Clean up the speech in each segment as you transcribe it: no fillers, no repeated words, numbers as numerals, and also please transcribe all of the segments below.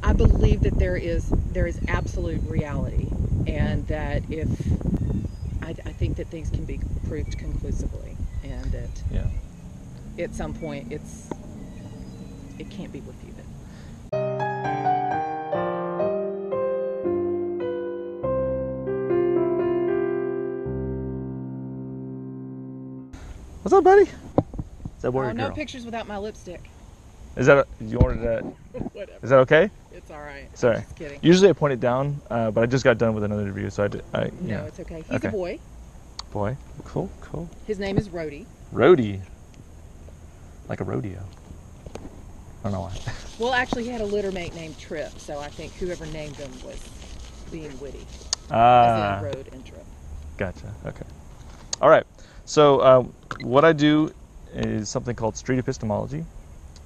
I believe that there is absolute reality, and that I think that things can be proved conclusively, and that at some point it can't be refuted. What's up, buddy? Is that boy or girl? No pictures without my lipstick. Is that you ordered that? Whatever. Is that okay? It's all right. Sorry. I'm just kidding. Usually I point it down, but I just got done with another interview, so No, it's okay. He's a boy. Boy. Cool. His name is Rhodey. Rhodey. Like a rodeo. I don't know why. Well, actually, he had a litter mate named Trip, so I think whoever named him was being witty. As in road and Trip. Gotcha. Okay. All right. So what I do is something called Street Epistemology,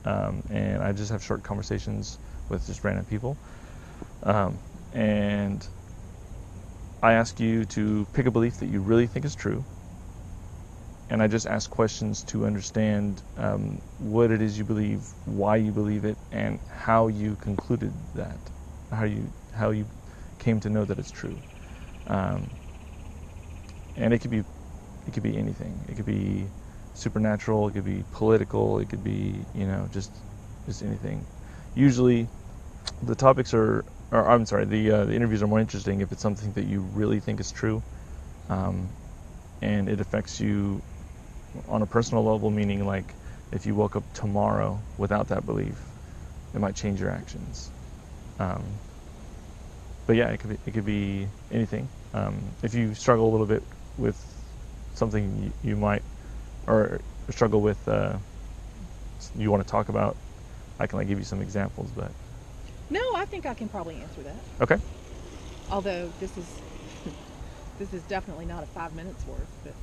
and I just have short conversations with just random people, and I ask you to pick a belief that you really think is true, and I just ask questions to understand what it is you believe, why you believe it, and how you concluded that, how you came to know that it's true. And it could be anything. It could be supernatural, it could be political, it could be, just anything. Usually the topics the interviews are more interesting if it's something that you really think is true, and it affects you on a personal level, meaning like if you woke up tomorrow without that belief, it might change your actions. But yeah, it could be anything. If you struggle a little bit with something you might, or struggle with, you want to talk about, I can give you some examples, but. No, I think I can probably answer that. Okay. Although this is definitely not a 5 minutes worth, but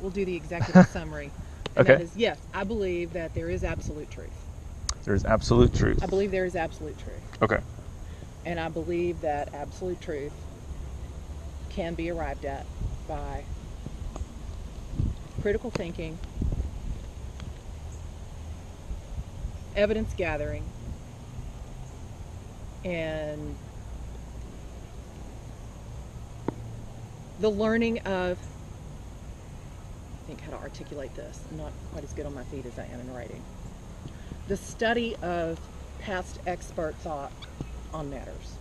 we'll do the executive summary. And okay. That is, yes, I believe that there is absolute truth. There is absolute truth. I believe there is absolute truth. Okay. And I believe that absolute truth can be arrived at by critical thinking, evidence gathering, and the learning of, I think how to articulate this, I'm not quite as good on my feet as I am in writing, the study of past expert thought on matters.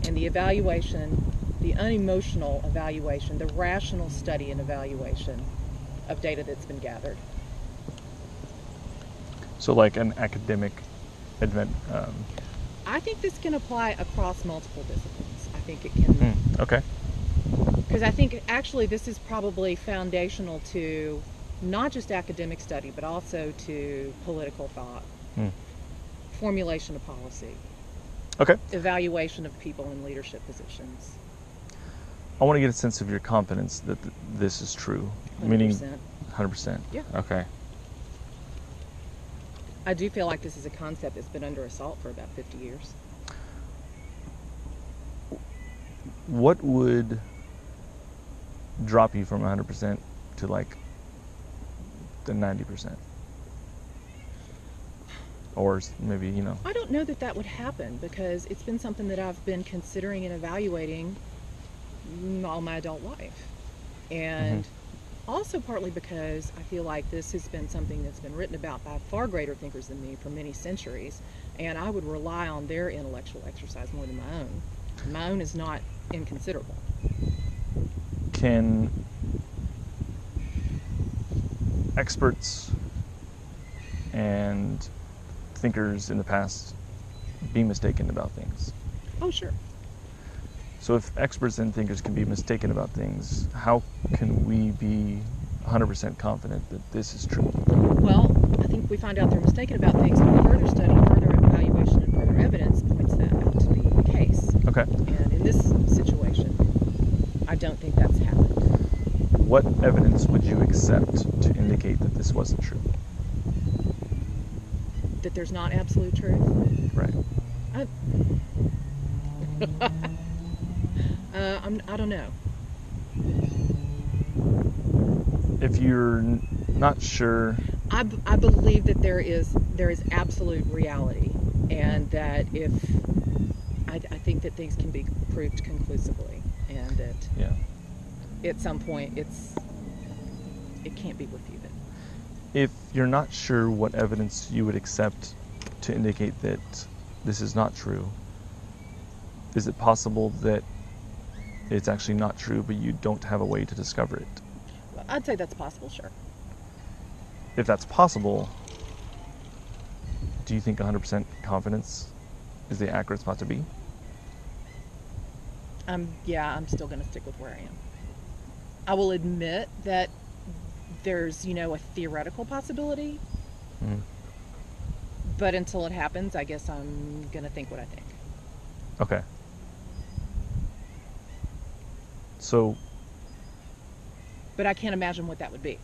And the evaluation, the unemotional evaluation, the rational study and evaluation of data that's been gathered. So like an academic event. I think this can apply across multiple disciplines. I think it can. Okay. Because I think actually this is probably foundational to not just academic study, but also to political thought, formulation of policy. Okay. Evaluation of people in leadership positions. I want to get a sense of your confidence that this is true. 100%. Meaning 100%? Yeah. Okay. I do feel like this is a concept that's been under assault for about 50 years. What would drop you from 100% to the 90%? Or maybe, I don't know that would happen, because it's been something that I've been considering and evaluating all my adult life. And also partly because I feel like this has been something that's been written about by far greater thinkers than me for many centuries, and I would rely on their intellectual exercise more than my own. My own is not inconsiderable. Can experts and thinkers in the past be mistaken about things? Oh, sure. So if experts and thinkers can be mistaken about things, how can we be 100% confident that this is true? Well, I think we find out they're mistaken about things, and further study, further evaluation, and further evidence points that out to be the case. Okay. And in this situation, I don't think that's happened. What evidence would you accept to indicate that this wasn't true? That there's not absolute truth? Right. I don't know. If you're not sure. I believe that there is absolute reality, and that if I think that things can be proved conclusively, and that at some point it can't be refuted. If you're not sure what evidence you would accept to indicate that this is not true, is it possible that it's actually not true, but you don't have a way to discover it? Well, I'd say that's possible, sure. If that's possible, do you think 100% confidence is the accurate spot to be? I'm still going to stick with where I am. I will admit that there's, a theoretical possibility, but until it happens, I guess I'm going to think what I think. Okay. So. But I can't imagine what that would be.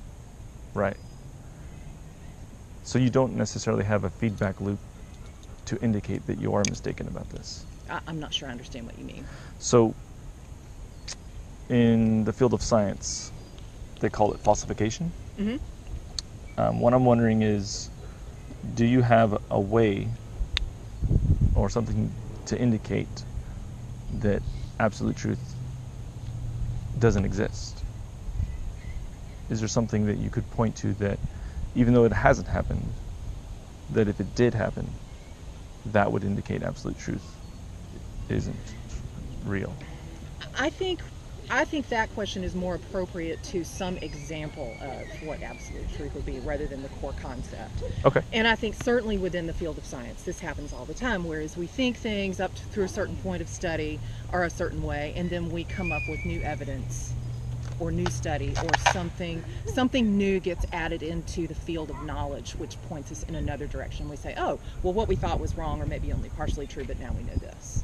Right. So you don't necessarily have a feedback loop to indicate that you are mistaken about this. I'm not sure I understand what you mean. So in the field of science, they call it falsification. Mm-hmm. What I'm wondering is, do you have a way or something to indicate that absolute truth doesn't exist? Is there something that you could point to that, even though it hasn't happened, that if it did happen, that would indicate absolute truth isn't real? I think that question is more appropriate to some example of what absolute truth would be rather than the core concept. Okay. And I think certainly within the field of science, this happens all the time, whereas we think things up through a certain point of study are a certain way, and then we come up with new evidence or new study or something new gets added into the field of knowledge, which points us in another direction. We say, oh, well, what we thought was wrong or maybe only partially true, but now we know this.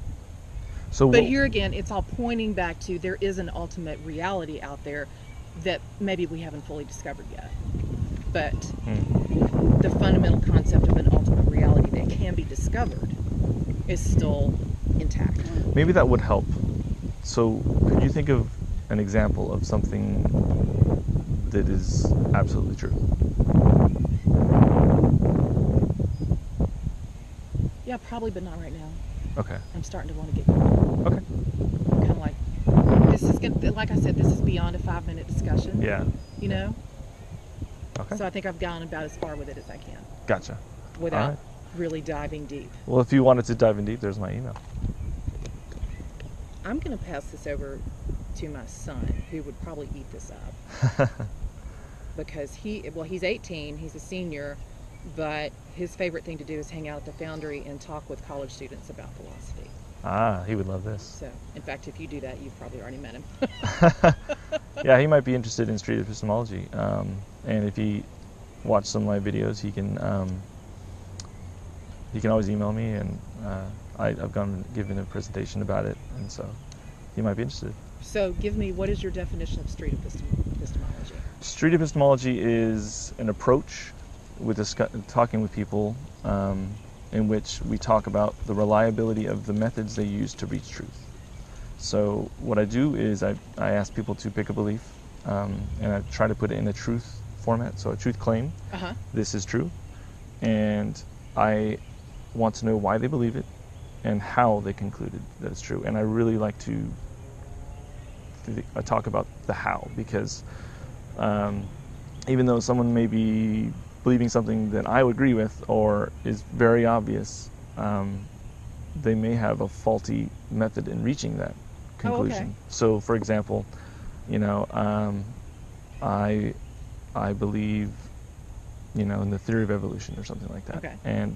But here again, it's all pointing back to there is an ultimate reality out there that maybe we haven't fully discovered yet. But the fundamental concept of an ultimate reality that can be discovered is still intact. Maybe that would help. So could you think of an example of something that is absolutely true? Yeah, probably, but not right now. Okay. I'm starting to want to get going. Okay. I'm kind of like, this is gonna, like I said, this is beyond a 5-minute discussion. Yeah. You know? Okay. So I think I've gone about as far with it as I can. Gotcha. Without really diving deep. Well, if you wanted to dive in deep, there's my email. I'm going to pass this over to my son, who would probably eat this up. Because he's 18, he's a senior, but his favorite thing to do is hang out at the Foundry and talk with college students about philosophy. He would love this. So, in fact, if you do that, you've probably already met him. Yeah, he might be interested in street epistemology. And if he watched some of my videos, he can always email me, and I've given a presentation about it, and so he might be interested. So give me, what is your definition of street epistemology? Street epistemology is an approach with talking with people in which we talk about the reliability of the methods they use to reach truth. So what I do is I ask people to pick a belief, and I try to put it in a truth format, so a truth claim. This is true, and I want to know why they believe it and how they concluded that it's true. And I really like to talk about the how, because even though someone may be believing something that I would agree with or is very obvious, they may have a faulty method in reaching that conclusion. Oh, okay. So, for example, I believe, in the theory of evolution or something like that. Okay. And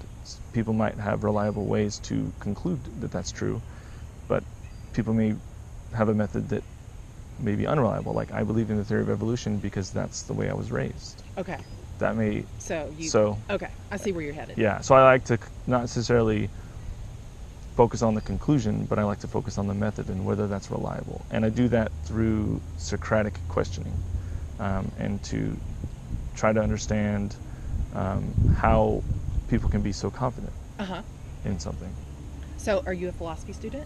people might have reliable ways to conclude that that's true, but people may have a method that may be unreliable. Like, I believe in the theory of evolution because that's the way I was raised. Okay. That may... So, okay, I see where you're headed. Yeah, so I like to not necessarily focus on the conclusion, but I like to focus on the method and whether that's reliable. And I do that through Socratic questioning, and to try to understand how people can be so confident in something. So, are you a philosophy student?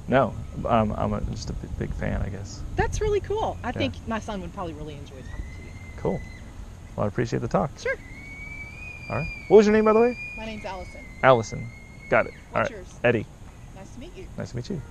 No, I'm just a big fan, I guess. That's really cool. I think my son would probably really enjoy talking to you. Cool. Well, I appreciate the talk. Sure. All right. What was your name, by the way? My name's Allison. Allison. Got it. All What's right. yours? Eddie. Nice to meet you. Nice to meet you.